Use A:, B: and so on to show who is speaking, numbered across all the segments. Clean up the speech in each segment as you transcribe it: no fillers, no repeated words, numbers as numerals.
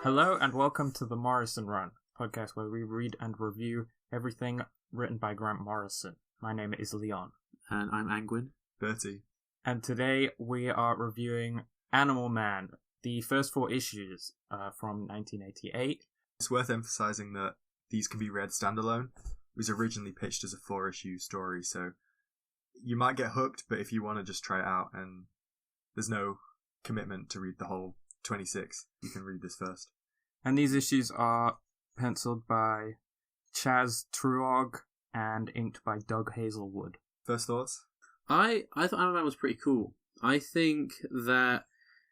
A: Hello and welcome to the Morrison Run, podcast where we read and review everything written by Grant Morrison. My name is Leon.
B: And I'm Angwin.
C: Bertie.
A: And today we are reviewing Animal Man, the first 4 issues from 1988.
C: It's worth emphasising that these can be read standalone. It was originally pitched as a 4-issue story, so you might get hooked, but if you want to just try it out and there's no commitment to read the whole 26, you can read this first.
A: And these issues are penciled by Chaz Truog and inked by Doug Hazelwood.
C: First thoughts?
B: I thought Animal Man was pretty cool. I think that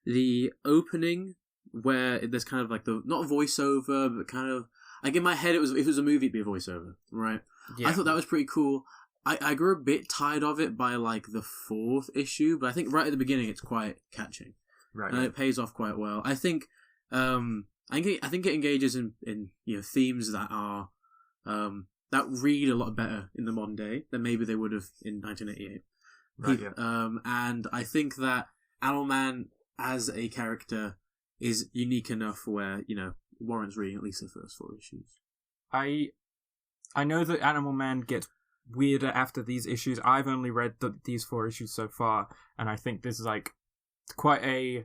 B: the opening, where there's kind of like the, not a voiceover, but kind of, like in my head, if it was a movie, it'd be a voiceover, right?
A: Yeah.
B: I thought that was pretty cool. I grew a bit tired of it by like the 4th issue, but I think right at the beginning it's quite catching.
C: Right.
B: And it pays off quite well. I think it engages in themes that are that read a lot better in the modern day than maybe they would have in 1988.
C: Right, yeah.
B: And I think that Animal Man as a character is unique enough where, warrants reading at least the first 4 issues.
A: I know that Animal Man gets weirder after these issues. I've only read these 4 issues so far, and I think this is like quite a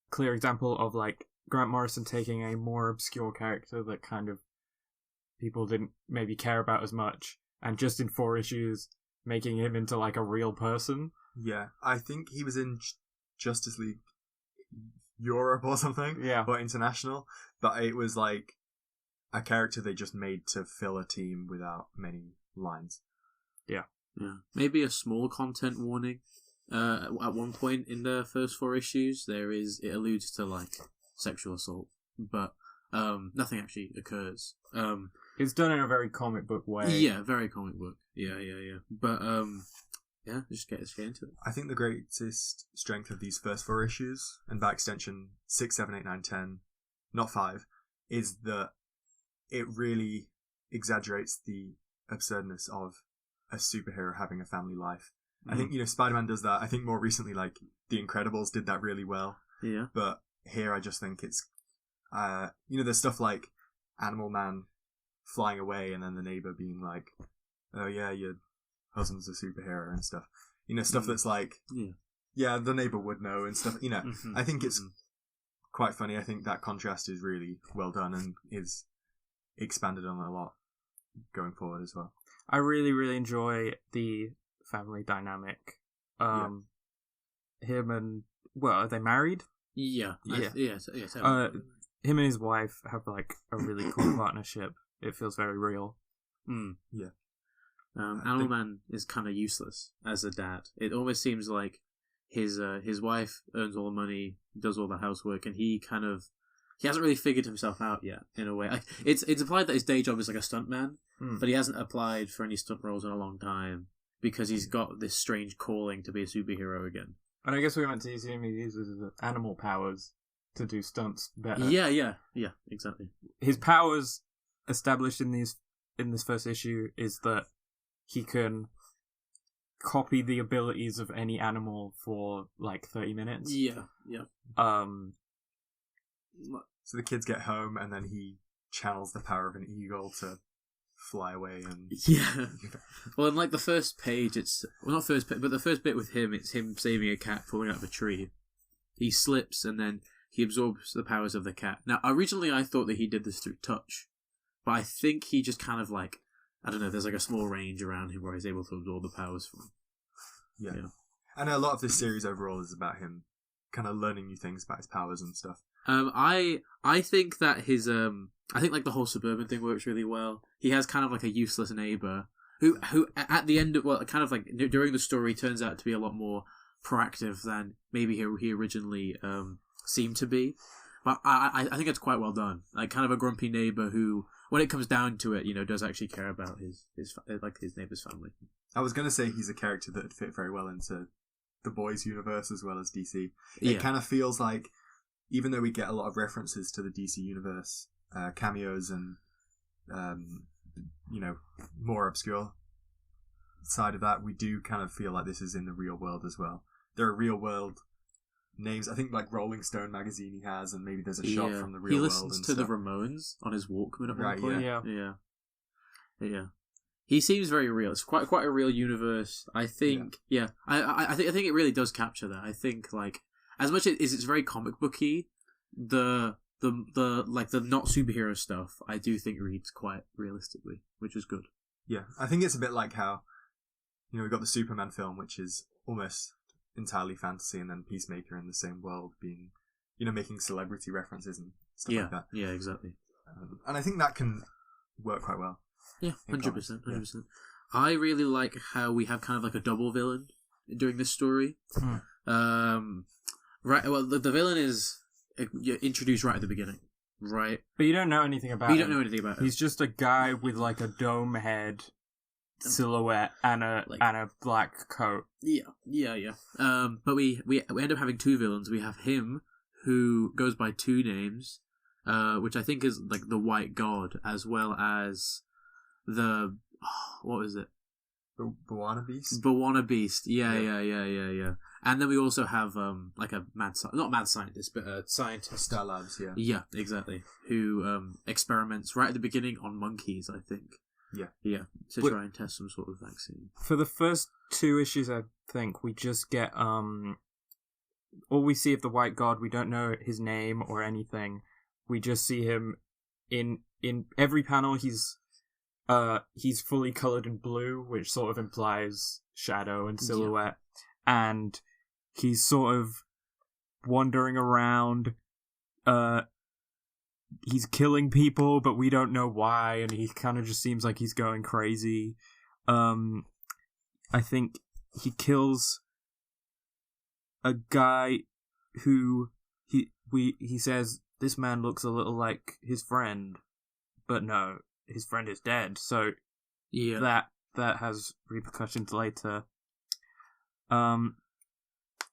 A: clear example of like Grant Morrison taking a more obscure character that kind of people didn't maybe care about as much, and just in 4 issues making him into like a real person.
C: Yeah, I think he was in Justice League Europe or something.
A: Yeah.
C: Or International. But it was like a character they just made to fill a team without many lines.
A: Yeah.
B: Maybe a small content warning. At one point in the first 4 issues, it alludes to like sexual assault, but nothing actually occurs.
A: It's done in a very comic book way.
B: Yeah, very comic book. Yeah. But just get into it.
C: I think the greatest strength of these first 4 issues, and by extension 6, 7, 8, 9, 10, not 5, is that it really exaggerates the absurdness of a superhero having a family life. I think, Spider-Man does that. I think more recently, like, The Incredibles did that really well.
B: Yeah.
C: But here I just think it's, there's stuff like Animal Man flying away and then the neighbor being like, oh yeah, your husband's a superhero and stuff. Stuff that's like, yeah, the neighbor would know and stuff. I think it's quite funny. I think that contrast is really well done and is expanded on a lot going forward as well.
A: I really, really enjoy the family dynamic. Him and, are they married?
B: Yeah.
A: Yes. Him and his wife have like a really cool partnership. It feels very real.
C: Yeah.
B: Animal Man is kind of useless as a dad. It almost seems like his wife earns all the money, does all the housework, and he hasn't really figured himself out yet. In a way, like, it's implied that his day job is like a stuntman, but he hasn't applied for any stunt roles in a long time because he's got this strange calling to be a superhero again.
A: And I guess we meant to use him. He uses his animal powers to do stunts better.
B: Yeah, exactly.
A: His powers established in this first issue is that he can copy the abilities of any animal for like 30 minutes.
B: Yeah.
C: So the kids get home and then he channels the power of an eagle to fly away and...
B: Yeah. Well, in like the first page, not first page, but the first bit with him, it's him saving a cat falling out of a tree. He slips and then he absorbs the powers of the cat. Now, originally I thought that he did this through touch, but I think he just kind of like, I don't know, there's like a small range around him where he's able to absorb the powers from.
C: Yeah. And a lot of this series overall is about him kind of learning new things about his powers and stuff.
B: I think that I think like the whole suburban thing works really well. He has kind of like a useless neighbor who at the end of, kind of like during the story turns out to be a lot more proactive than maybe he originally seemed to be. But I think it's quite well done. Like kind of a grumpy neighbor who, when it comes down to it, does actually care about his neighbor's family.
C: I was going to say he's a character that would fit very well into the Boys universe as well as DC. It kind of feels like, even though we get a lot of references to the DC universe, cameos and, more obscure side of that, we do kind of feel like this is in the real world as well. There are real world names. I think like Rolling Stone magazine he has, and maybe there's a shot from the real
B: he
C: world.
B: listens
C: And
B: to
C: stuff.
B: the Ramones on his Walkman at one
C: Right,
B: point.
A: yeah.
B: Yeah. He seems very real. It's quite a real universe. I think. Yeah. I think it really does capture that. I think like as much as it's very comic booky, the like the not superhero stuff, I do think reads quite realistically, which is good.
C: Yeah, I think it's a bit like how, we got the Superman film, which is almost entirely fantasy, and then Peacemaker in the same world being, making celebrity references and stuff like that.
B: Yeah, exactly.
C: And I think that can work quite well.
B: Yeah,
C: in
B: 100%.
C: comics.
B: 100%. I really like how we have kind of like a double villain during this story. Right. Well, the villain is introduced right at the beginning, right?
A: But you don't know anything about him.
B: You don't know anything about him.
A: He's just a guy with like a dome head silhouette and a black coat.
B: Yeah. But we end up having two villains. We have him, who goes by two names, which I think is like the White God, as well as the what was it?
C: Bwana Beast?
B: Bwana Beast. Yeah. And then we also have like a not mad scientist, but a scientist.
C: Star Labs, yeah.
B: Yeah, exactly. Who experiments right at the beginning on monkeys, I think. Yeah, to try and test some sort of vaccine.
A: For the first two issues, I think we just get all we see of the White God. We don't know his name or anything. We just see him in every panel. He's fully colored in blue, which sort of implies shadow and silhouette, and he's sort of wandering around. He's killing people, but we don't know why, and he kind of just seems like he's going crazy. I think he kills a guy who he says, this man looks a little like his friend, but no, his friend is dead. So that has repercussions later.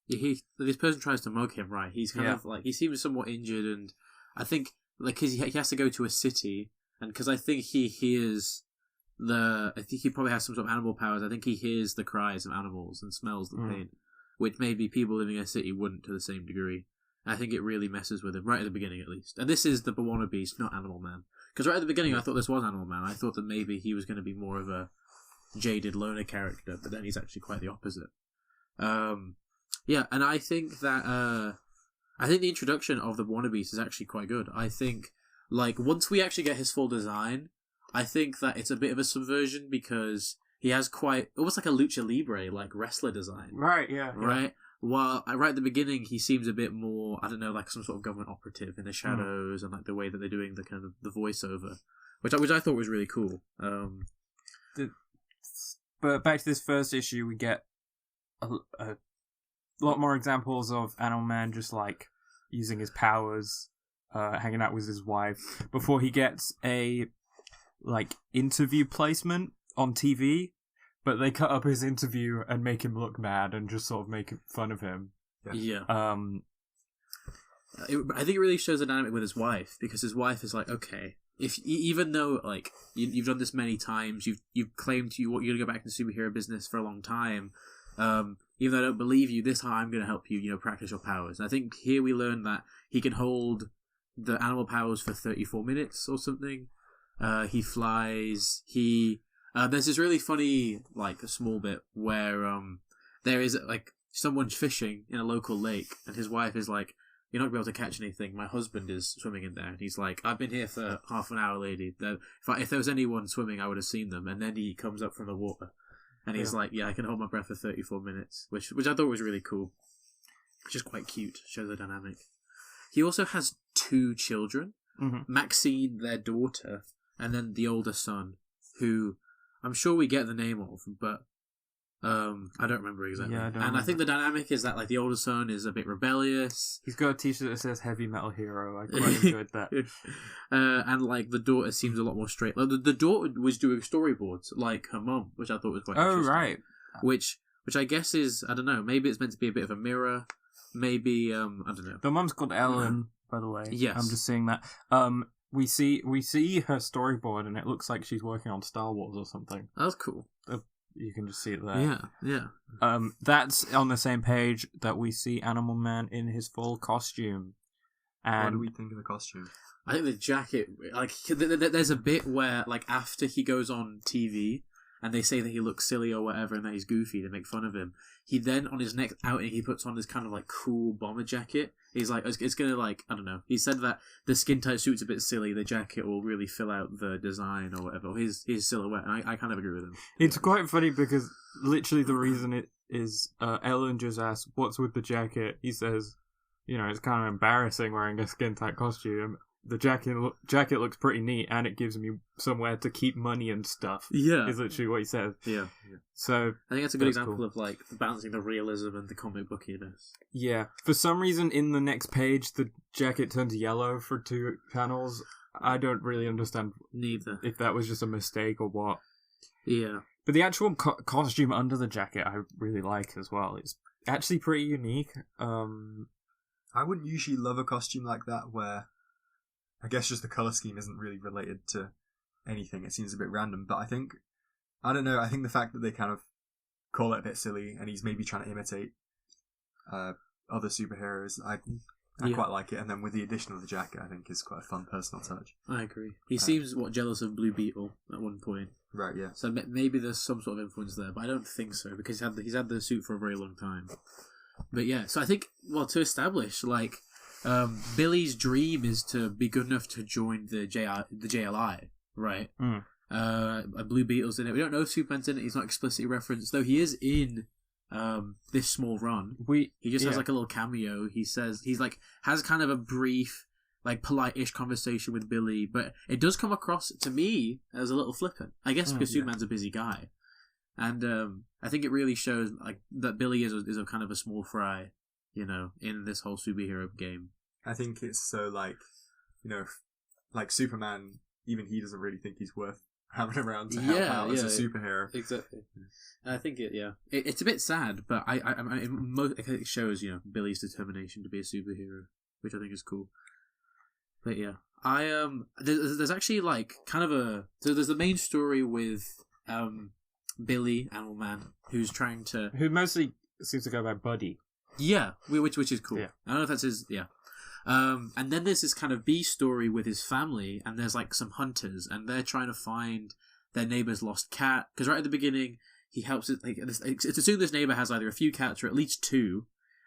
B: This person tries to mug him, right? He's kind of like, he seems somewhat injured, and I think like cause he has to go to a city, and because I think he hears I think he probably has some sort of animal powers. I think he hears the cries of animals and smells the pain, which maybe people living in a city wouldn't to the same degree. I think it really messes with him right at the beginning, at least. And this is the Bwana Beast, not Animal Man. Because right at the beginning, I thought this was Animal Man. I thought that maybe he was going to be more of a jaded loner character, but then he's actually quite the opposite. Yeah, and I think that the introduction of the Bwana Beast is actually quite good. I think, like, once we actually get his full design, I think that it's a bit of a subversion because he has quite almost like a lucha libre, like wrestler design.
A: Right, yeah.
B: Right? Well, right at the beginning, he seems a bit more, I don't know, like some sort of government operative in the shadows and like the way that they're doing the kind of the voiceover, which I thought was really cool.
A: But back to this first issue, we get a lot more examples of Animal Man just like using his powers, hanging out with his wife before he gets a like interview placement on TV. But they cut up his interview and make him look mad and just sort of make fun of him.
B: Yeah. I think it really shows the dynamic with his wife, because his wife is like, okay, if even though like you've done this many times, you've claimed you're going to go back to the superhero business for a long time. Even though I don't believe you, this time I'm going to help you, practice your powers. And I think here we learn that he can hold the animal powers for 34 minutes or something. He flies. There's this really funny, like, a small bit where there is, like, someone's fishing in a local lake, and his wife is like, you're not going to be able to catch anything. My husband is swimming in there. And he's like, I've been here for half an hour, lady. If there was anyone swimming, I would have seen them. And then he comes up from the water, and he's like, I can hold my breath for 34 minutes, which I thought was really cool. Which is quite cute, shows the dynamic. He also has two children.
A: Mm-hmm.
B: Maxine, their daughter, and then the older son, who I'm sure we get the name of, but I don't remember exactly.
A: Yeah,
B: I think the dynamic is that like the older son is a bit rebellious.
A: He's got a t-shirt that says Heavy Metal Hero. I quite enjoyed that.
B: And like the daughter seems a lot more straight. Like the daughter was doing storyboards like her mum, which I thought was quite interesting.
A: Oh, right.
B: Which I guess is, I don't know, maybe it's meant to be a bit of a mirror. Maybe I don't know.
A: The mum's called Ellen, by the way.
B: Yes.
A: I'm just seeing that. We see her storyboard, and it looks like she's working on Star Wars or something.
B: That's cool.
A: You can just see it there.
B: Yeah.
A: That's on the same page that we see Animal Man in his full costume. And
C: What do we think of the costume?
B: I think the jacket, like, there's a bit where, like, after he goes on TV and they say that he looks silly or whatever and that he's goofy, they make fun of him. He then, on his next outing, he puts on this kind of, like, cool bomber jacket. He's like, it's gonna, like, I don't know. He said that the skin-tight suit's a bit silly, the jacket will really fill out the design or whatever, or his silhouette, and I kind of agree with him.
A: it's quite funny because literally the reason it is Ellen just asks, "What's with the jacket?" He says, it's kind of embarrassing wearing a skin-tight costume. The jacket looks pretty neat, and it gives me somewhere to keep money and stuff.
B: Yeah.
A: Is literally what he says.
B: Yeah.
A: So
B: I think that's a good
A: That's
B: example
A: cool.
B: of, like, balancing the realism and the comic bookiness.
A: yeah, for some reason in the next page the jacket turns yellow for 2 panels. I don't really understand
B: Neither.
A: if that was just a mistake or what.
B: Yeah.
A: But the actual costume under the jacket I really like as well. It's actually pretty unique.
C: I wouldn't usually love a costume like that where I guess just the colour scheme isn't really related to anything. It seems a bit random, but I think the fact that they kind of call it a bit silly and he's maybe trying to imitate other superheroes, I quite like it. And then with the addition of the jacket, I think is quite a fun personal touch.
B: I agree. He seems jealous of Blue Beetle at one point.
C: Right, yeah.
B: So maybe there's some sort of influence there, but I don't think so because he's had the suit for a very long time. But yeah, so I think to establish like Billy's dream is to be good enough to join the JLI, right? A Blue Beetle's in it. We don't know if Superman's in it. He's not explicitly referenced, though he is in this small run. He just has like a little cameo. He says has kind of a brief, like, polite-ish conversation with Billy, but it does come across to me as a little flippant. I guess because Superman's a busy guy, and I think it really shows like that Billy is a kind of a small fry, in this whole superhero game.
C: I think it's so like Superman. Even he doesn't really think he's worth having around to help out as a superhero.
B: Exactly. I think it's a bit sad, but it shows Billy's determination to be a superhero, which I think is cool. But yeah, there's actually like kind of so there's the main story with Billy, Animal Man, who
A: mostly seems to go by Buddy.
B: Yeah, which is cool.
A: Yeah.
B: I don't know if that's his. Yeah. And then there's this kind of B story with his family, and there's like some hunters, and they're trying to find their neighbor's lost cat. Because right at the beginning, he helps it. Like, it's assumed this neighbor has either a few cats or at least 2,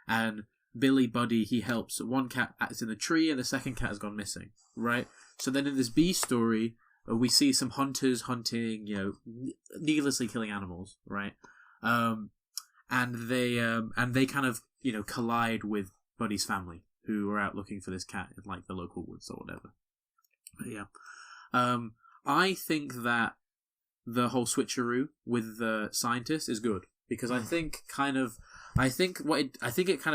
B: and Billy, Buddy, he helps one cat is in the tree, and the second cat has gone missing. Right. So then in this B story, we see some hunters hunting, needlessly killing animals. Right. And they kind of collide with Buddy's family, who are out looking for this cat in like the local woods or whatever. But yeah, I think that the whole switcheroo with the scientist is good because I think it kind of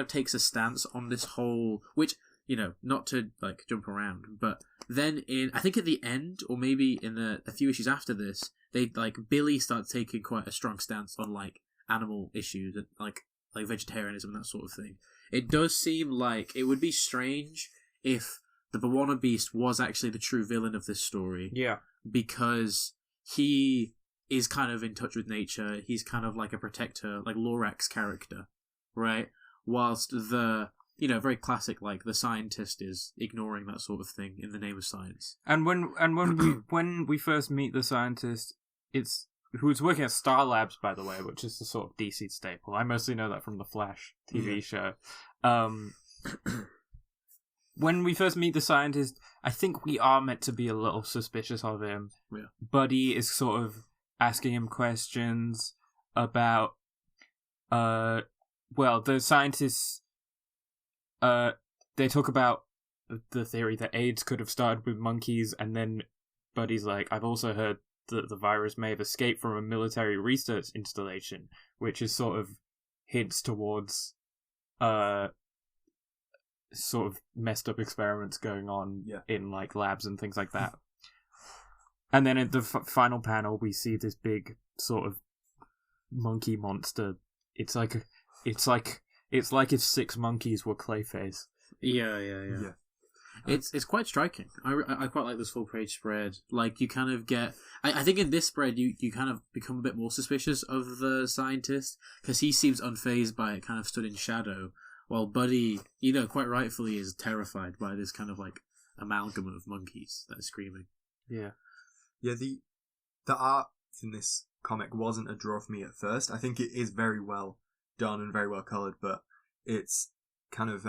B: takes a stance on this whole, which not to like jump around, but then I think at the end or maybe in a few issues after this, they like Billy starts taking quite a strong stance on like animal issues and like vegetarianism and that sort of thing. It does seem like it would be strange if the B'wana Beast was actually the true villain of this story.
A: Yeah.
B: Because he is kind of in touch with nature. He's kind of like a protector, like Lorax's character, right? Whilst the, very classic, like the scientist is ignoring that sort of thing in the name of science.
A: And when we first meet the scientist, who's working at Star Labs, by the way, which is the sort of DC staple. I mostly know that from the Flash TV show. When we first meet the scientist, I think we are meant to be a little suspicious of him.
B: Yeah.
A: Buddy is sort of asking him questions about, the scientists, they talk about the theory that AIDS could have started with monkeys, and then Buddy's like, I've also heard that the virus may have escaped from a military research installation, which is sort of hints towards sort of messed up experiments going on in like labs and things like that. And then in the final panel, we see this big sort of monkey monster. It's like if 6 monkeys were Clayface.
B: Yeah. It's quite striking. I quite like this full page spread. Like, you kind of get... I think in this spread, you kind of become a bit more suspicious of the scientist, because he seems unfazed by it, kind of stood in shadow, while Buddy, quite rightfully is terrified by this kind of, like, amalgam of monkeys that are screaming.
A: Yeah.
C: Yeah, the art in this comic wasn't a draw for me at first. I think it is very well done and very well coloured, but it's kind of...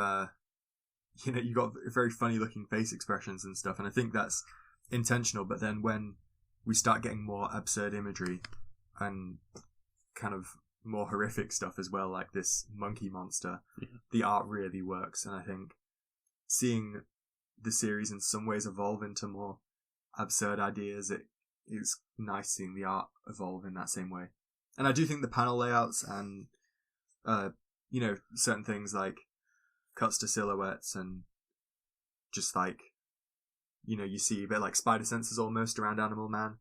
C: you got very funny looking face expressions and stuff, and I think that's intentional, but then when we start getting more absurd imagery and kind of more horrific stuff as well, like this monkey monster, the art really works, and I think seeing the series in some ways evolve into more absurd ideas, it is nice seeing the art evolve in that same way. And I do think the panel layouts and certain things like cuts to silhouettes and just like, you see a bit like spider senses almost around Animal Man,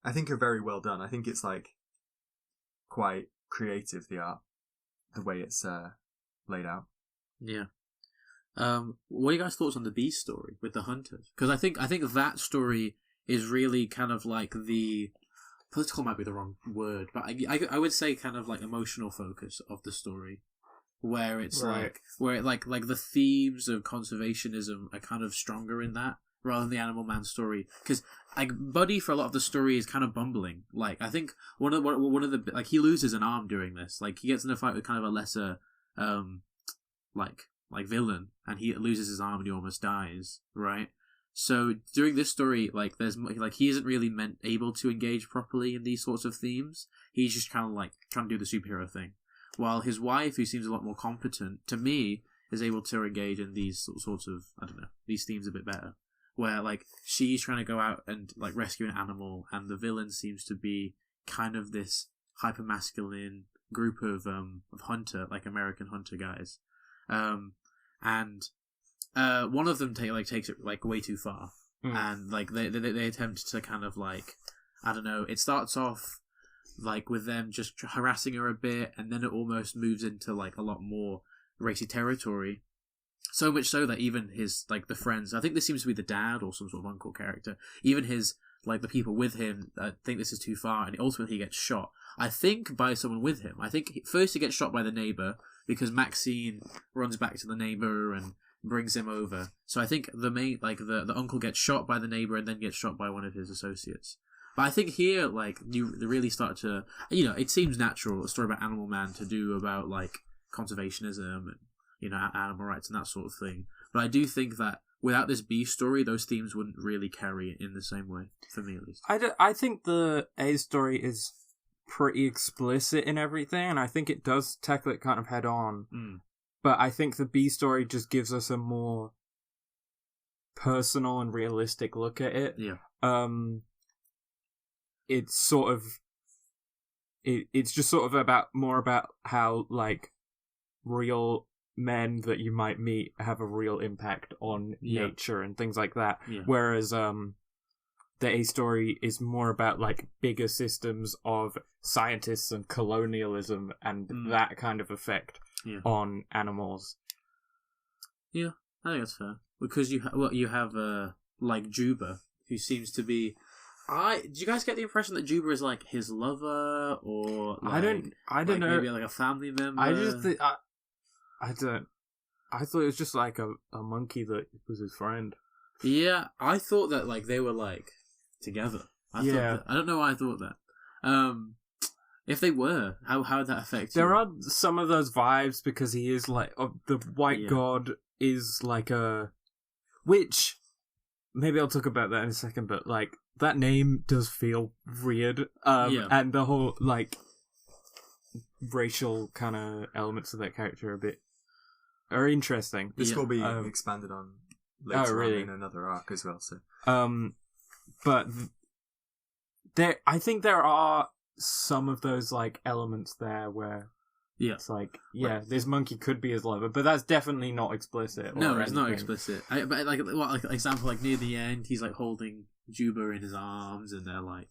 C: I think are very well done. I think it's like quite creative, the art, the way it's laid out.
B: Yeah. What are you guys' thoughts on the Beast story with the hunters? Because I think that story is really kind of like the... Political might be the wrong word, but I would say kind of like emotional focus of the story. Where it's
A: right.
B: like the themes of conservationism are kind of stronger in that rather than the Animal Man story, because like Buddy for a lot of the story is kind of bumbling. Like, I think one of the like, he loses an arm during this. Like, he gets in a fight with kind of a lesser like villain, and he loses his arm and he almost dies, right? So during this story, like, there's like, he isn't really able to engage properly in these sorts of themes. He's just kind of like trying to do the superhero thing. While his wife, who seems a lot more competent, to me, is able to engage in these sorts of, these themes a bit better. Where, like, she's trying to go out and, like, rescue an animal, and the villain seems to be kind of this hyper-masculine group of hunter, like, American hunter guys. And one of them takes it, like, way too far. And, like, they attempt to kind of, like, it starts off like with them just harassing her a bit, and then it almost moves into like a lot more racy territory. So much so that even his, like, the friends, I think this seems to be the dad or some sort of uncle character, even his, like, the people with him think this is too far, and ultimately he gets shot. I think by someone with him. I think first he gets shot by the neighbor because Maxine runs back to the neighbor and brings him over. So I think the uncle gets shot by the neighbor and then gets shot by one of his associates. But I think here, like, you really start to, it seems natural, a story about Animal Man to do about, like, conservationism and, animal rights and that sort of thing. But I do think that without this Beast story, those themes wouldn't really carry it in the same way, for me at least.
A: I think the A story is pretty explicit in everything, and I think it does tackle it kind of head on. But I think the B story just gives us a more personal and realistic look at it.
B: Yeah.
A: It's sort of it's just sort of more about how, like, real men that you might meet have a real impact on nature and things like that.
B: Yeah.
A: Whereas the A story is more about, like, bigger systems of scientists and colonialism and that kind of effect on animals.
B: Yeah, I think that's fair. Because you have like Juba, who seems to be... do you guys get the impression that Juba is like his lover, or like,
A: I don't know,
B: maybe like a family member?
A: I just think I thought it was just like a monkey that was his friend.
B: Yeah, I thought that, like, they were like together. I don't know why I thought that. If they were, how would that affect you?
A: There are some of those vibes because he is like the white god is like which maybe I'll talk about that in a second, but like that name does feel weird. And the whole like racial kind of elements of that character are interesting.
C: This will be expanded on later on in another arc as well. So,
A: but I think there are some of those like elements there where it's like, this monkey could be his lover, but that's definitely not explicit.
B: No, it's not explicit. But like example, like near the end, he's like holding Juba in his arms, and they're like,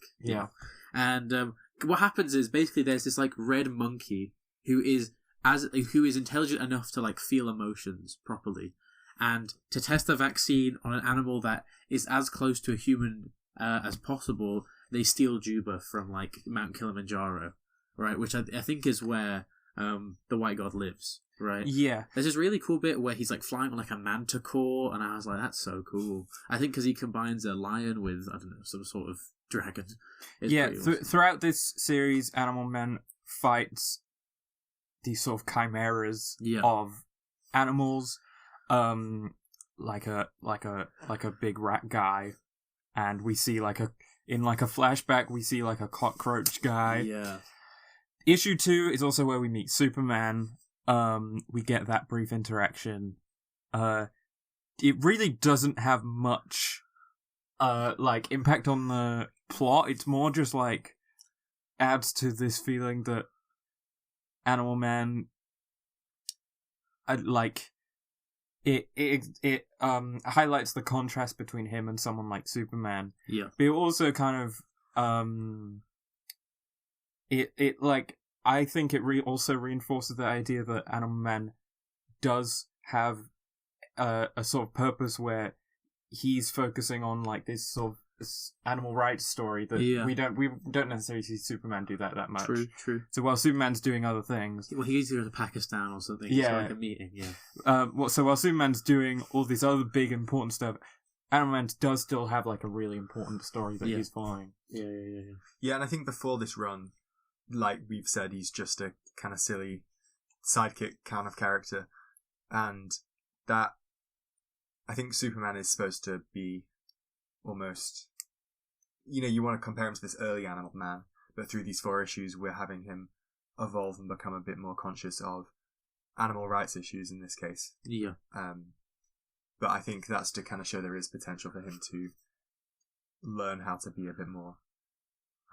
B: and what happens is basically there's this like red monkey who is intelligent enough to like feel emotions properly, and to test the vaccine on an animal that is as close to a human as possible, they steal Juba from like Mount Kilimanjaro, right? Which I think is where the White God lives, right?
A: Yeah.
B: There's this really cool bit where he's like flying on like a manticore, and I was like, that's so cool. I think because he combines a lion with, I don't know, some sort of dragon. It's
A: Yeah,
B: pretty awesome.
A: throughout this series, Animal Man fights these sort of chimeras
B: Yeah.
A: of animals, like a big rat guy, and we see in a flashback we see like a cockroach guy.
B: Yeah.
A: Issue 2 is also where we meet Superman. We get that brief interaction. It really doesn't have much impact on the plot. It's more just like adds to this feeling that Animal Man it highlights the contrast between him and someone like Superman.
B: Yeah.
A: But it also kind of I think it also reinforces the idea that Animal Man does have a sort of purpose where he's focusing on like this sort of this animal rights story that we don't necessarily see Superman do that much.
B: True.
A: So while Superman's doing other things,
B: Well, he's going to Pakistan or something.
A: Yeah.
B: It's like a meeting. Yeah.
A: so while Superman's doing all this other big important stuff, Animal Man does still have like a really important story that he's following.
B: Yeah.
C: Yeah, and I think before this run, like we've said, he's just a kind of silly sidekick kind of character, and that I think Superman is supposed to be almost, you want to compare him to this early Animal Man, but through these 4 issues, we're having him evolve and become a bit more conscious of animal rights issues in this case.
B: Yeah.
C: But I think that's to kind of show there is potential for him to learn how to be a bit more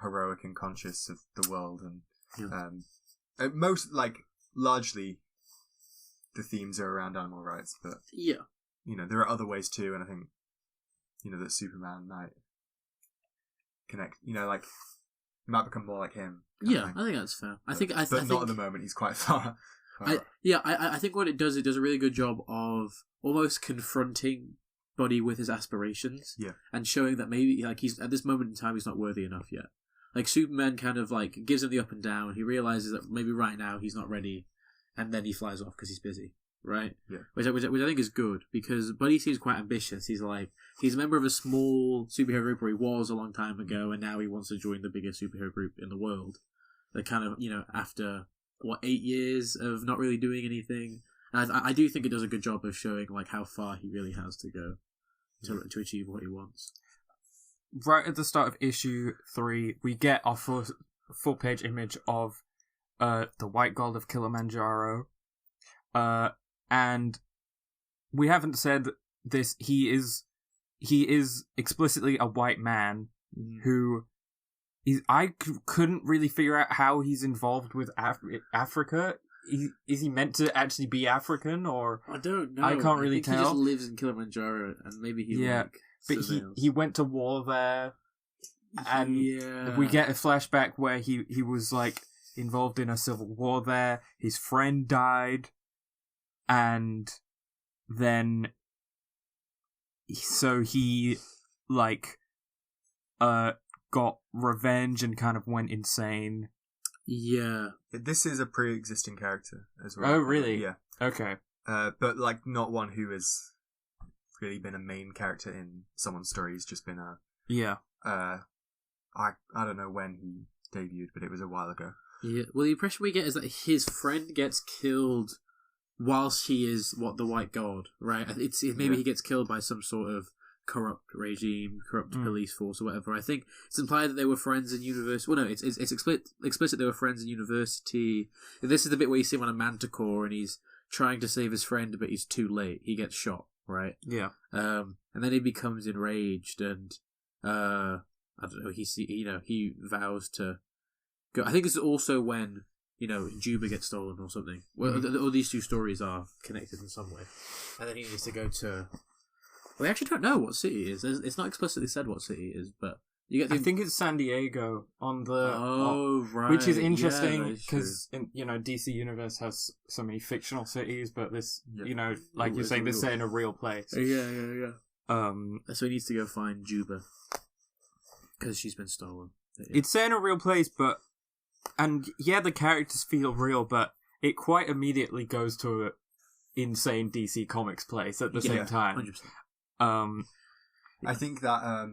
C: heroic and conscious of the world, and largely the themes are around animal rights, but
B: Yeah.
C: there are other ways too, and I think that Superman might connect, he might become more like him.
B: Yeah, I think that's fair. I think
C: not at the moment. He's quite far.
B: I think what it does a really good job of almost confronting Buddy with his aspirations.
C: Yeah.
B: And showing that maybe he's at this moment in time he's not worthy enough yet. Like Superman kind of gives him the up and down. He realizes that maybe right now he's not ready, and then he flies off because he's busy. Right?
C: Yeah.
B: Which I think is good, because Buddy seems quite ambitious. He's he's a member of a small superhero group, or he was a long time ago, and now he wants to join the biggest superhero group in the world. They're kind of, after 8 years of not really doing anything. And I do think it does a good job of showing how far he really has to go to achieve what he wants.
A: Right at the start of issue 3, we get our full page image of the White God of Kilimanjaro. And we haven't said this. He is explicitly a white man who couldn't really figure out how he's involved with Africa. Is he meant to actually be African, or
B: I don't know.
A: I can't really
B: think
A: tell.
B: He just lives in Kilimanjaro, and maybe he
A: but he went to war there, and we get a flashback where he was involved in a civil war there. His friend died. And then, so he, got revenge and kind of went insane.
B: Yeah.
C: This is a pre-existing character as well.
A: Oh, really?
C: Yeah.
A: Okay.
C: But, not one who has really been a main character in someone's story. He's just been
A: Yeah.
C: I don't know when he debuted, but it was a while ago.
B: Yeah. Well, the impression we get is that his friend gets killed whilst he is the White God, right? Maybe he gets killed by some sort of corrupt regime, corrupt police force, or whatever. I think it's implied that they were friends in university. Well, no, it's explicit they were friends in university. This is the bit where you see him on a manticore and he's trying to save his friend, but he's too late. He gets shot, right?
A: Yeah.
B: And then he becomes enraged, and I don't know. He vows to go. I think it's also when Juba gets stolen or something. Well, all these two stories are connected in some way. And then he needs to go to... Well, we actually don't know what city it is. It's not explicitly said what city it is, but You get
A: I think it's San Diego on the
B: right,
A: which is
B: Yeah,
A: interesting
B: that is true.
A: because DC Universe has so many fictional cities, but this
C: Yeah.
A: like
B: Ooh,
A: you're
B: it's
A: saying,
B: a
A: this
B: real-
A: set in a real place.
B: Yeah.
A: Um,
B: So he needs to go find Juba because she's been stolen. Yeah.
A: it's set in a real place, but the characters feel real, but it quite immediately goes to a insane DC Comics place at the same time.
B: 100%.
C: I think that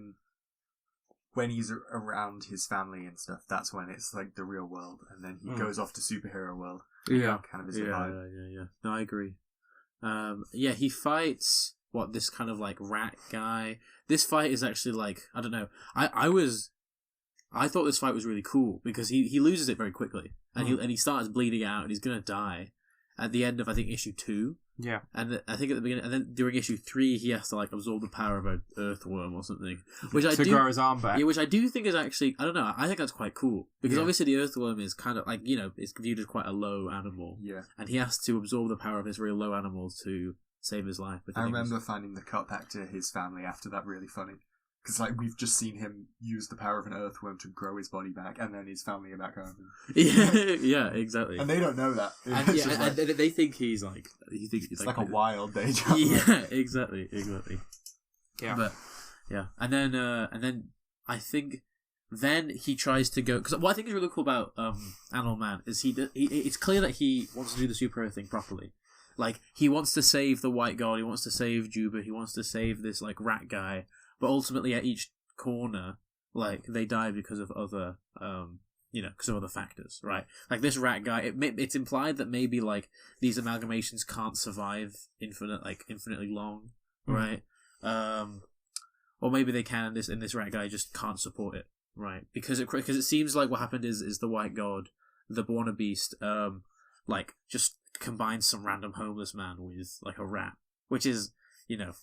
C: when he's around his family and stuff, that's when it's like the real world, and then he goes off to superhero world.
B: Yeah,
C: kind of is a vibe.
B: yeah. No, I agree. He fights this kind of like rat guy. This fight is actually like, I don't know. I thought this fight was really cool because he loses it very quickly, and he starts bleeding out, and he's gonna die at the end of, I think, issue 2.
A: Yeah,
B: And I think at the beginning, and then during issue 3, he has to like absorb the power of an earthworm or something, which I
A: to
B: do
A: grow his arm back.
B: Yeah, which I do think is actually, I don't know, I think that's quite cool. Because
A: Yeah.
B: obviously the earthworm is kind of like, it's viewed as quite a low animal.
C: Yeah.
B: And he has to absorb the power of this real low animal to save his life. Which
C: I
B: think is-
C: remember finding the cut back to his family after that really funny. Because, like, we've just seen him use the power of an earthworm to grow his body back, and then his family are back home.
B: yeah, exactly.
C: And they don't know that.
B: And,
C: It's
B: yeah,
C: just
B: and
C: like,
B: they think he's like,
C: it's like a wild day job.
B: Yeah, exactly.
A: Yeah.
B: But, yeah. And then I think then he tries to go, because what I think is really cool about Animal Man is it's clear that he wants to do the superhero thing properly. Like, he wants to save the White God, he wants to save Juba, he wants to save this, like, rat guy, but ultimately at each corner, like, they die because of other, because of other factors, right? Like, this rat guy, it's implied that maybe, like, these amalgamations can't survive infinitely long, right? Or maybe they can, and this rat guy just can't support it, right? Because it seems like what happened is the White God, the Born Beast, just combines some random homeless man with, like, a rat, which is,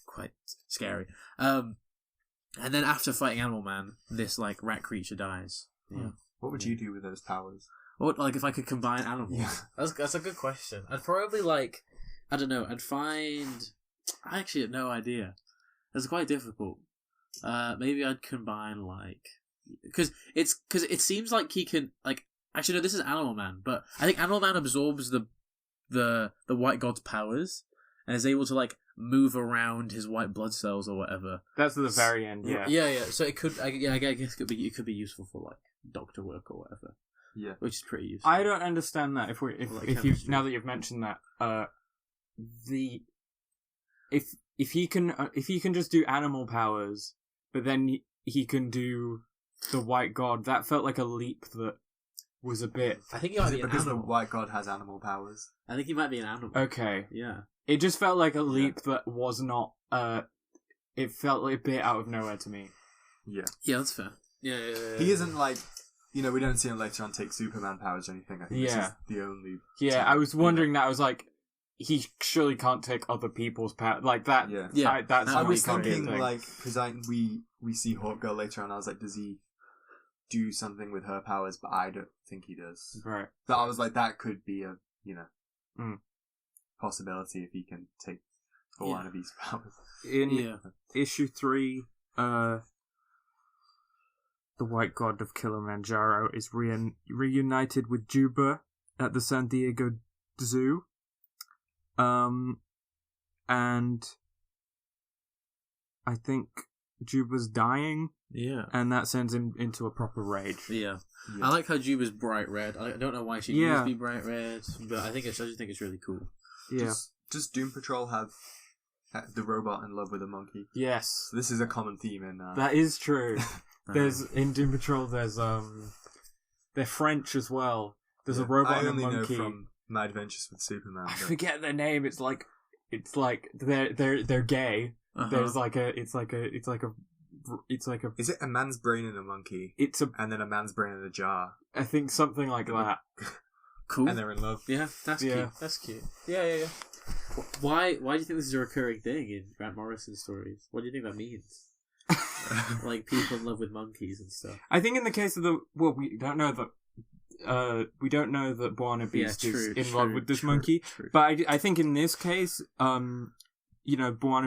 B: quite scary. And then after fighting Animal Man, this, like, rat creature dies. Yeah.
C: What would you do with those powers?
B: Or, like, if I could combine animals?
C: Yeah.
B: That's a good question. I'd probably, like, I don't know, I actually have no idea. It's quite difficult. Maybe I'd combine, like, because it seems like he can, like, actually no, this is Animal Man, but I think Animal Man absorbs the White God's powers and is able to, like, move around his white blood cells or whatever.
A: That's at the very end. Yeah.
B: Yeah. So it could, I guess it could be useful for, like, doctor work or whatever.
C: Yeah.
B: Which is pretty useful.
A: I don't understand that. If
B: Like
A: you
B: chemistry.
A: now that you've mentioned that, if he can just do animal powers, but then he can do the White God, that felt like a leap that was a bit
B: I think he might
C: Is
B: be
C: it
B: an
C: because the
B: animal.
C: White God has animal powers?
B: I think he might be an animal.
A: okay.
B: Yeah.
A: It just felt like a leap that was not. It felt like a bit out of nowhere to me.
C: Yeah.
B: Yeah, that's fair. Yeah.
C: He isn't like, we don't see him later on take Superman powers or anything. I think this is
A: Yeah.
C: the only.
A: Yeah,
C: time.
A: I was wondering that. I was like, he surely can't take other people's power like that.
C: Yeah.
B: Yeah.
A: That's
B: I
C: I
A: not
C: was
A: gonna be a
C: thinking
A: thing.
C: like, because we see Hawkgirl later on. I was like, does he do something with her powers? But I don't think he does.
A: right.
C: But I was like, that could be a
A: Mm.
C: possibility if he can take one of these powers.
A: In
B: Yeah.
A: issue 3, the White God of Kilimanjaro is reunited with Juba at the San Diego Zoo. And I think Juba's dying,
B: Yeah.
A: and that sends him into a proper rage.
B: Yeah.
C: Yeah.
B: I like how Juba's bright red. I don't know why she
A: Yeah.
B: needs to be bright red, but I just think it's really cool.
A: Yeah.
C: Does Doom Patrol have the robot in love with a monkey?
A: Yes.
C: This is a common theme in.
A: That is true. There's in Doom Patrol. They're French as well. There's a robot
C: I
A: and a
C: only
A: monkey.
C: know from My Adventures with Superman.
A: I
C: but-
A: forget their name. It's like they're gay.
B: Uh-huh.
A: There's it's like a
C: Is it a man's brain in a monkey,
A: it's a
C: and then a man's brain in a jar,
A: I think something like that.
B: Cool.
C: and they're in love?
B: Yeah, that's
A: Yeah.
B: cute. That's cute. Yeah. Why do you think this is a recurring thing in Grant Morrison's stories? What do you think that means? Like people in love with monkeys and stuff.
A: I think in the case of we don't know that Buona Beast is in love with this monkey.
B: True.
A: But I think in this case, Buona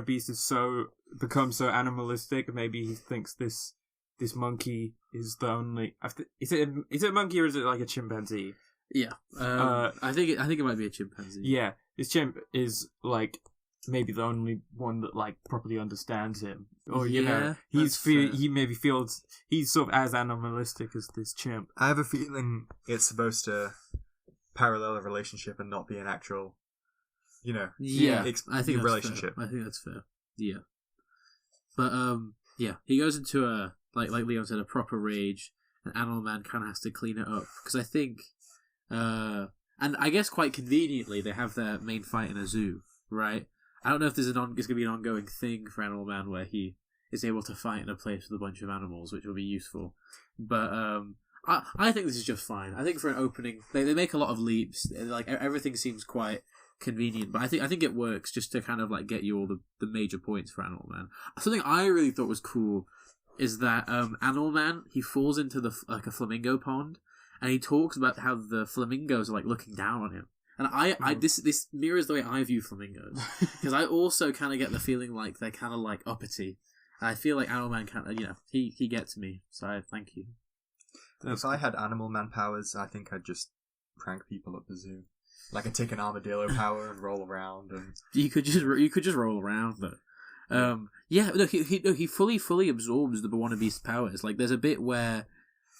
A: Beast is becomes so animalistic. Maybe he thinks this this monkey is the only. Is it a monkey or is it like a chimpanzee?
B: Yeah, I think it might be a chimpanzee.
A: Yeah, this chimp is like maybe the only one that like properly understands him, or he maybe feels he's sort of as animalistic as this chimp.
C: I have a feeling it's supposed to parallel a relationship and not be an actual,
B: I think that's
C: relationship.
B: Fair. I think that's fair. Yeah, but he goes into a like Leon said, a proper rage, and Animal Man kind of has to clean it up because I think, and I guess quite conveniently they have their main fight in a zoo, right? I don't know if it's going to be an ongoing thing for Animal Man where he is able to fight in a place with a bunch of animals, which will be useful. But I think this is just fine. I think for an opening, they make a lot of leaps. Like everything seems quite convenient, but I think it works just to kind of like get you all the major points for Animal Man. Something I really thought was cool is that Animal Man, he falls into a flamingo pond, and he talks about how the flamingos are like looking down on him. And this mirrors the way I view flamingos, because I also kind of get the feeling like they're kind of like uppity. And I feel like Animal Man he gets me. So I thank you.
C: If I had Animal Man powers, I think I'd just prank people at the zoo. Like I'd take an armadillo power and roll around, and
B: you could just roll around though. He fully absorbs the Bwana Beast's powers. Like there's a bit where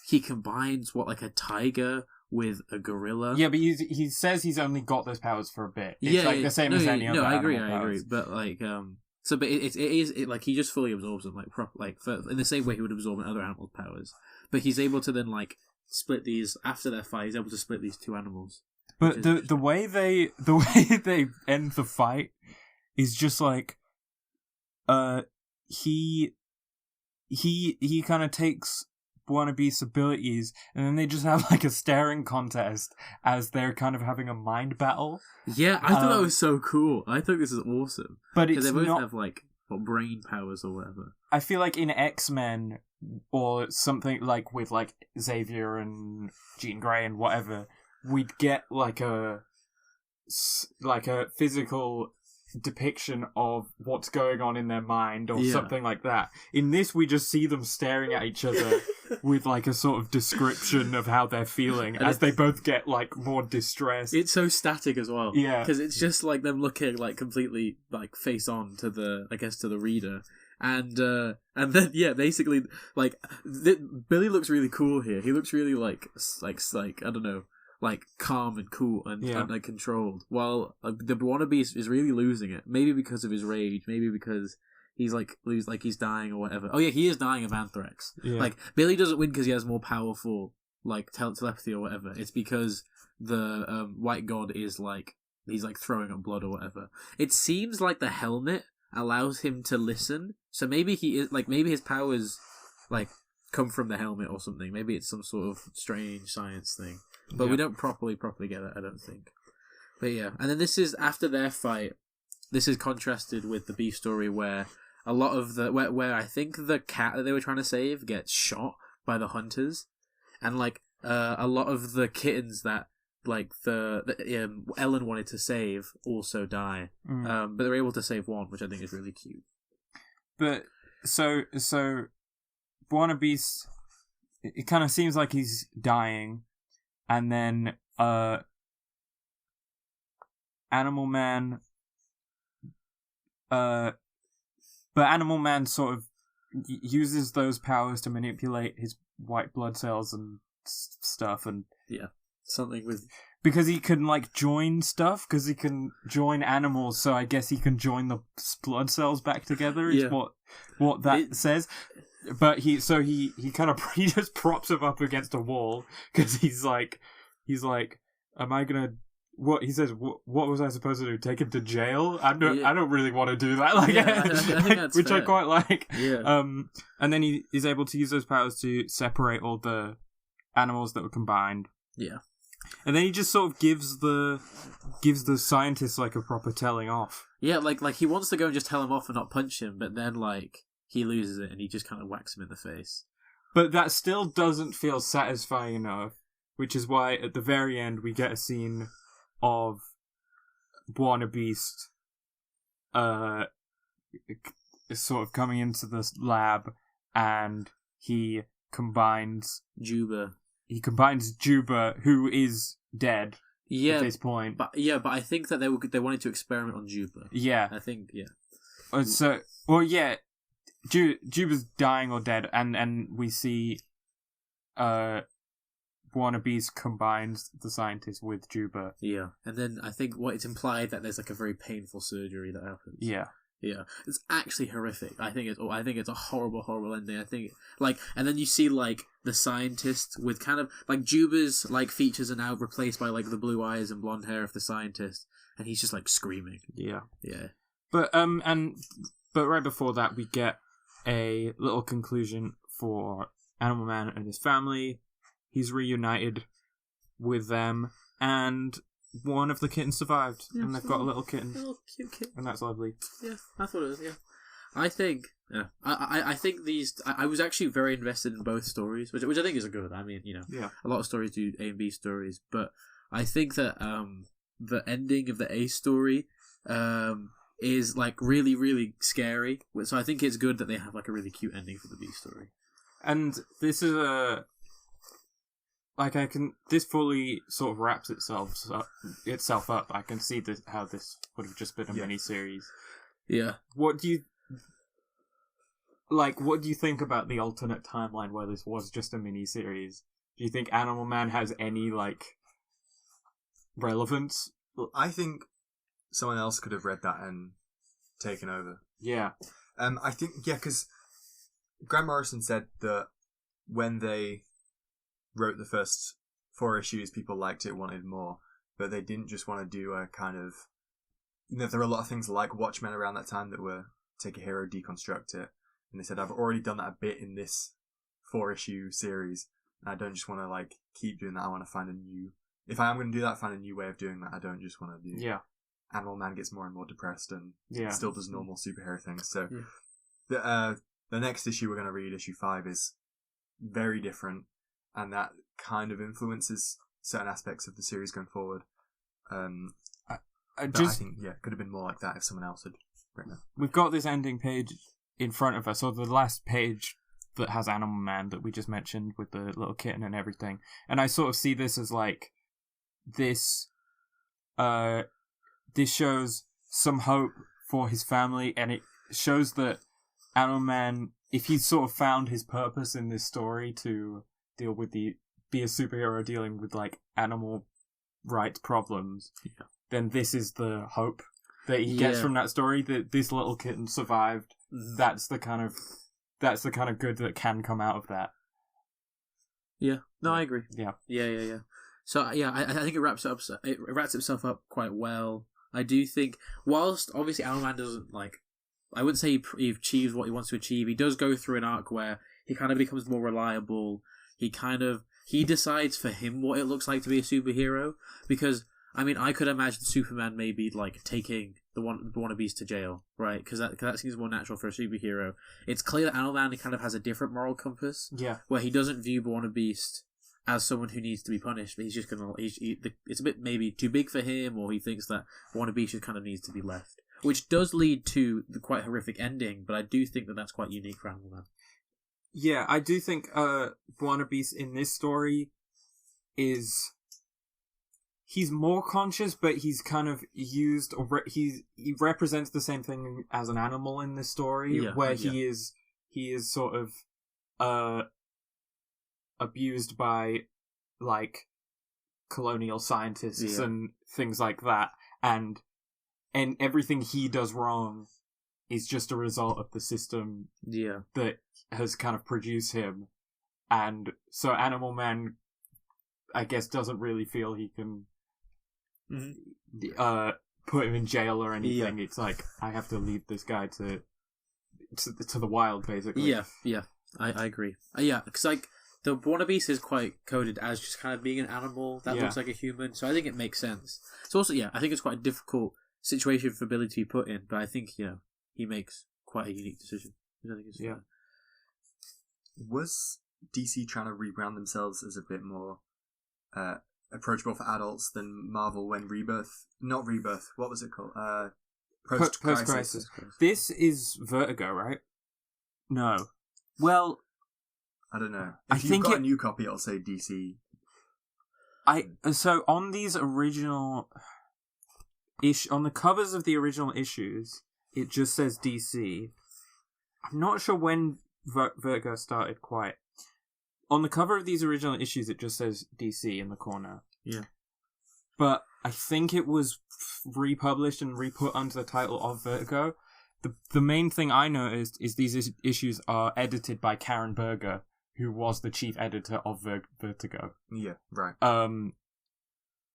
B: he combines like a tiger with a gorilla.
A: Yeah, but he says he's only got those powers for a bit. It's like the same as any other.
B: No, I agree.
A: Powers.
B: But like, but it is like he just fully absorbs them, in the same way he would absorb other animals' powers. But he's able to then like split these after their fight. He's able to split these two animals.
A: But the way they end the fight is just like, he kind of takes Bwana Beast's abilities, and then they just have like a staring contest as they're kind of having a mind battle.
B: Yeah, I thought that was so cool. I think this is awesome.
A: But it's
B: they both
A: not
B: have like brain powers or whatever.
A: I feel like in X-Men or something like with like Xavier and Jean Grey and whatever, we'd get like a physical depiction of what's going on in their mind or something like that. In this, we just see them staring at each other with like a sort of description of how they're feeling as they both get like more distressed.
B: It's so static as well.
A: Yeah,
B: because it's just like them looking like completely like face on to the reader. And then basically like Billy looks really cool here. He looks really like I don't know, like calm and cool and like controlled. While the Bwana Beast is really losing it. Maybe because of his rage. Maybe because he's dying or whatever. Oh yeah, he is dying of anthrax. Yeah. Like Billy doesn't win because he has more powerful like telepathy or whatever. It's because the White God is like he's like throwing up blood or whatever. It seems like the helmet allows him to listen. So maybe he is like maybe his powers like come from the helmet or something. Maybe it's some sort of strange science thing. But we don't properly get it, I don't think. But yeah, and then this is after their fight. This is contrasted with the Beast story where a lot of where I think the cat that they were trying to save gets shot by the hunters, and like a lot of the kittens that like the Ellen wanted to save also die. But they're able to save one, which I think is really cute.
A: But so Bwana Beast, it kind of seems like he's dying. And then Animal Man but Animal Man sort of uses those powers to manipulate his white blood cells and stuff, and
B: something with
A: because he can like join stuff because he can join animals, so I guess he can join the blood cells back together is what that says. But he kind of he just props him up against a wall because he's like, am I gonna? What he says? What was I supposed to do? Take him to jail? I don't really want to do that. Like,
B: I think that's
A: which
B: fair.
A: I quite like.
B: Yeah.
A: And then he is able to use those powers to separate all the animals that were combined.
B: Yeah.
A: And then he just sort of gives the scientists like a proper telling off.
B: Yeah, like he wants to go and just tell him off and not punch him, but then like he loses it and he just kind of whacks him in the face.
A: But that still doesn't feel satisfying enough, which is why at the very end we get a scene of Bwana Beast sort of coming into this lab, and he combines
B: Juba.
A: Juba, who is dead
B: Yeah,
A: at this point.
B: but I think that they wanted to experiment on Juba.
A: Yeah.
B: I think
A: Juba's dying or dead, and we see Wannabes combines the scientist with Juba.
B: Yeah, and then I think what it's implied that there's like a very painful surgery that happens.
A: Yeah.
B: Yeah, it's actually horrific. I think it's a horrible, horrible ending. I think and then you see like the scientist with kind of like Juba's like features are now replaced by like the blue eyes and blonde hair of the scientist, and he's just like screaming.
A: Yeah.
B: Yeah.
A: But right before that, we get a little conclusion for Animal Man and his family. He's reunited with them, and one of the kittens survived, and they've got a little kitten.
B: A little cute kitten.
A: And that's lovely.
B: Yeah, I thought it was, yeah. I think, yeah. I think these... I was actually very invested in both stories, which I think is good. I mean,
A: Yeah.
B: a lot of stories do A and B stories, but I think that the ending of the A story is, like, really, really scary. So I think it's good that they have, like, a really cute ending for the B story.
A: And this is this fully sort of wraps itself up. I can see how this would have just been a mini-series.
B: Yeah.
A: What do you think about the alternate timeline where this was just a mini-series? Do you think Animal Man has any, like, relevance?
C: Well, I think someone else could have read that and taken over.
A: Yeah.
C: I think, because Grant Morrison said that when they wrote the first 4 issues, people liked it, wanted more, but they didn't just want to do a kind of... there were a lot of things like Watchmen around that time that were take a hero, deconstruct it, and they said, I've already done that a bit in this 4-issue series, and I don't just want to, like, keep doing that. I want to find a new... If I am going to do that, find a new way of doing that. I don't just want to do...
A: Yeah.
C: Animal Man gets more and more depressed and still does normal superhero things. So the next issue we're going to read, issue 5, is very different, and that kind of influences certain aspects of the series going forward. I think, it could have been more like that if someone else had written it.
A: We've got this ending page in front of us, or the last page that has Animal Man that we just mentioned with the little kitten and everything. And I sort of see this as like this shows some hope for his family, and it shows that Animal Man, if he's sort of found his purpose in this story to deal with be a superhero dealing with like animal rights problems, then this is the hope that he gets from that story, that this little kitten survived. That's the kind of good that can come out of that.
B: Yeah. No, I agree.
A: Yeah.
B: Yeah. So I think it wraps itself up quite well. I do think, whilst obviously Animal Man doesn't, like, I wouldn't say he achieves what he wants to achieve, he does go through an arc where he kind of becomes more reliable. He decides for him what it looks like to be a superhero, because, I mean, I could imagine Superman maybe, like, taking the wannabes to jail, right? Because that seems more natural for a superhero. It's clear that Animal Man kind of has a different moral compass, where he doesn't view Beast as someone who needs to be punished, but he's just gonna... it's a bit maybe too big for him, or he thinks that Beast just kind of needs to be left. Which does lead to the quite horrific ending, but I do think that that's quite unique for Animal Man.
A: Yeah, I do think Beast in this story is... He's more conscious, but he's kind of used... he represents the same thing as an animal in this story, where he is sort of... abused by, like, colonial scientists and things like that, and everything he does wrong is just a result of the system that has kind of produced him. And so Animal Man, I guess, doesn't really feel he can put him in jail or anything. It's like, I have to lead this guy to the wild, basically.
B: Yeah, I agree. Because, like, the Beast is quite coded as just kind of being an animal that looks like a human, so I think it makes sense. It's also, I think it's quite a difficult situation for Billy to be put in, but I think, he makes quite a unique decision. I think it's
C: Was DC trying to rebrand themselves as a bit more approachable for adults than Marvel when not Rebirth, what was it called? Post-Crisis.
A: This is Vertigo, right? No. Well,
C: I don't know.
A: I
C: If you've
A: think
C: got
A: it-
C: a new copy, it'll say DC.
A: So on these original on the covers of the original issues, it just says DC. I'm not sure when Vertigo started quite. On the cover of these original issues, it just says DC in the corner.
B: Yeah.
A: But I think it was republished and re-put under the title of Vertigo. The main thing I noticed is these issues are edited by Karen Berger, who was the chief editor of Vertigo.
C: Yeah, right.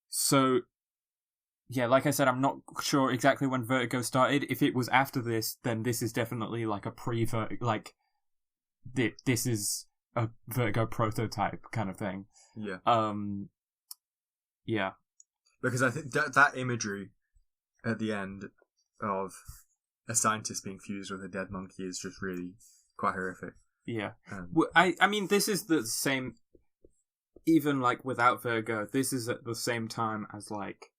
A: So, yeah, like I said, I'm not sure exactly when Vertigo started. If it was after this, then this is definitely like a like, this is a Vertigo prototype kind of thing.
C: Yeah.
A: Yeah.
C: Because I think that imagery at the end of a scientist being fused with a dead monkey is just really quite horrific.
A: Yeah. I mean, this is the same, even like without Vertigo, this is at the same time as like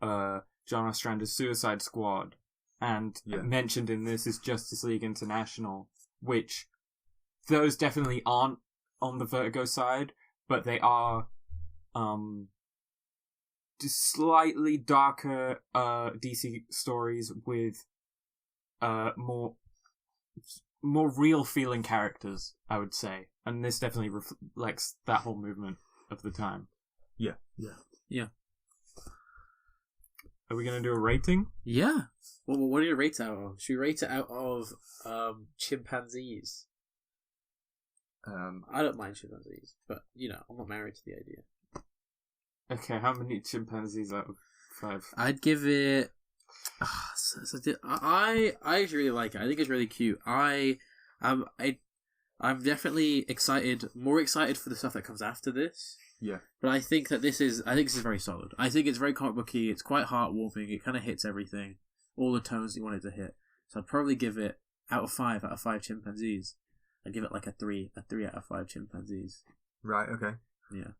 A: John Ostrander's Suicide Squad, and mentioned in this is Justice League International, which those definitely aren't on the Vertigo side, but they are just slightly darker DC stories with more real feeling characters, I would say, and this definitely reflects that whole movement of the time.
C: Yeah.
A: Are we gonna do a rating?
B: Yeah. Well, what do you rate it out of? Should we rate it out of chimpanzees? I don't mind chimpanzees, but I'm not married to the idea.
A: Okay, how many chimpanzees out of 5?
B: I'd give it. I actually really like it. I think it's really cute. I'm definitely more excited for the stuff that comes after this.
C: Yeah.
B: But I think this is very solid. I think it's very comic booky. It's quite heartwarming. It kind of hits everything, all the tones you want it to hit. So I'd probably give it out of 5 chimpanzees. I'd give it like a 3 out of 5 chimpanzees.
C: Right. Okay.
B: Yeah.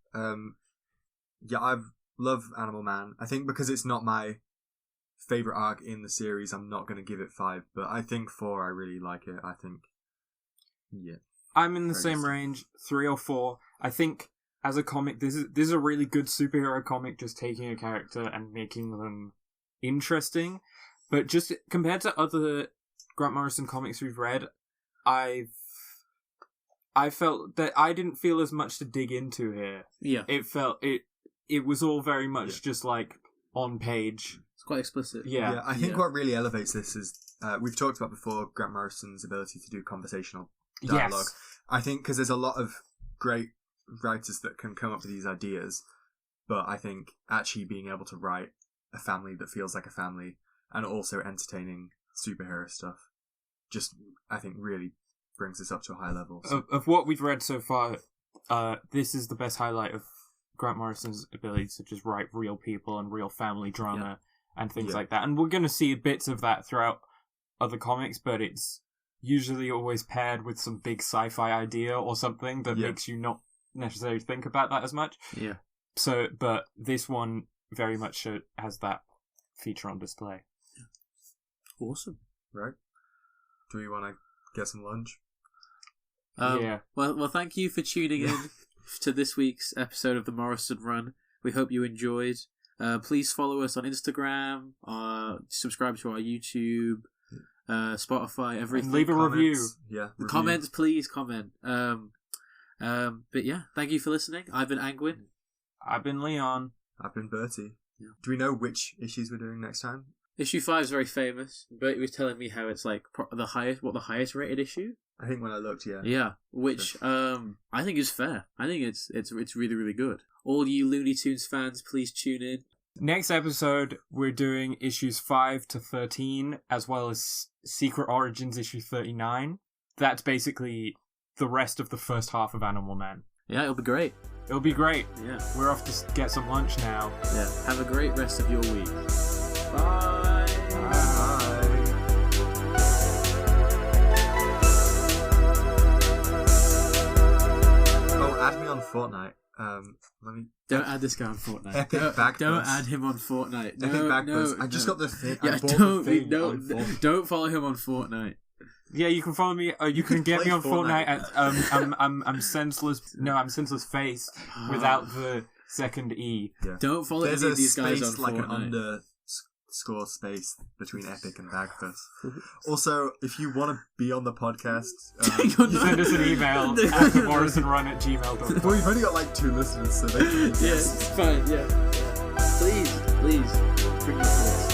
C: Yeah, I love Animal Man. I think because it's not my favorite arc in the series, I'm not going to give it 5. But I think 4, I really like it. I think, yeah.
A: I'm in the same range, 3 or 4. I think as a comic, this is a really good superhero comic, just taking a character and making them interesting. But just compared to other Grant Morrison comics we've read, I felt that I didn't feel as much to dig into here.
B: Yeah.
A: It was all very much just like on page.
B: It's quite explicit.
C: Yeah, I think what really elevates this is we've talked about before Grant Morrison's ability to do conversational dialogue.
A: Yes.
C: I think because there's a lot of great writers that can come up with these ideas, but I think actually being able to write a family that feels like a family and also entertaining superhero stuff just, I think, really brings this up to a high level. So.
A: Of what we've read so far, this is the best highlight of Grant Morrison's ability to just write real people and real family drama and things like that. And we're going to see bits of that throughout other comics, but it's usually always paired with some big sci-fi idea or something that makes you not necessarily think about that as much.
B: Yeah.
A: So, but this one very much has that feature on display.
B: Awesome.
C: Right. Do we want to get some lunch?
A: Yeah.
B: Well, thank you for tuning in to this week's episode of the Morrison Run. We hope you enjoyed. Please follow us on Instagram. Subscribe to our YouTube, Spotify, everything.
A: And leave a review.
C: Yeah. Review.
B: Comments, please comment. But yeah, thank you for listening. I've been Angwin.
A: I've been Leon.
C: I've been Bertie.
B: Yeah.
C: Do we know which issues we're doing next time?
B: Issue 5 is very famous. Bertie was telling me how it's like the highest rated issue.
C: I think when I looked, yeah.
B: Yeah, which I think is fair. I think it's really, really good. All you Looney Tunes fans, please tune in.
A: Next episode, we're doing issues 5 to 13, as well as Secret Origins issue 39. That's basically the rest of the first half of Animal Man.
B: Yeah, it'll be great.
A: It'll be great.
B: Yeah.
A: We're off to get some lunch now.
B: Yeah. Have a great rest of your week. Bye.
C: Oh, add me on Fortnite. Let me.
B: Don't add this guy on Fortnite.
C: Epic Backbus.
B: Don't add him on Fortnite. No,
C: Epic Backbus.
B: no,
C: I just got the thing.
B: Yeah,
C: I bought the thing on Fortnite.
B: don't follow him on Fortnite.
A: Yeah, you can follow me. You can get
C: Play
A: me on
C: Fortnite.
A: Fortnite at I'm senseless. No, I'm senseless face without the second E.
C: Yeah.
B: Don't follow
C: There's
B: any
C: a
B: of these guys
C: space,
B: on
C: like
B: Fortnite.
C: an underscore space between Epic and Bagpuss. Also, if you want to be on the podcast,
A: Send us an email at morrisonrun@gmail.com.
C: well, we've only got like 2 listeners, so they can be
B: Yeah,
C: guests.
B: it's fine. Yeah. Please, bring your thoughts.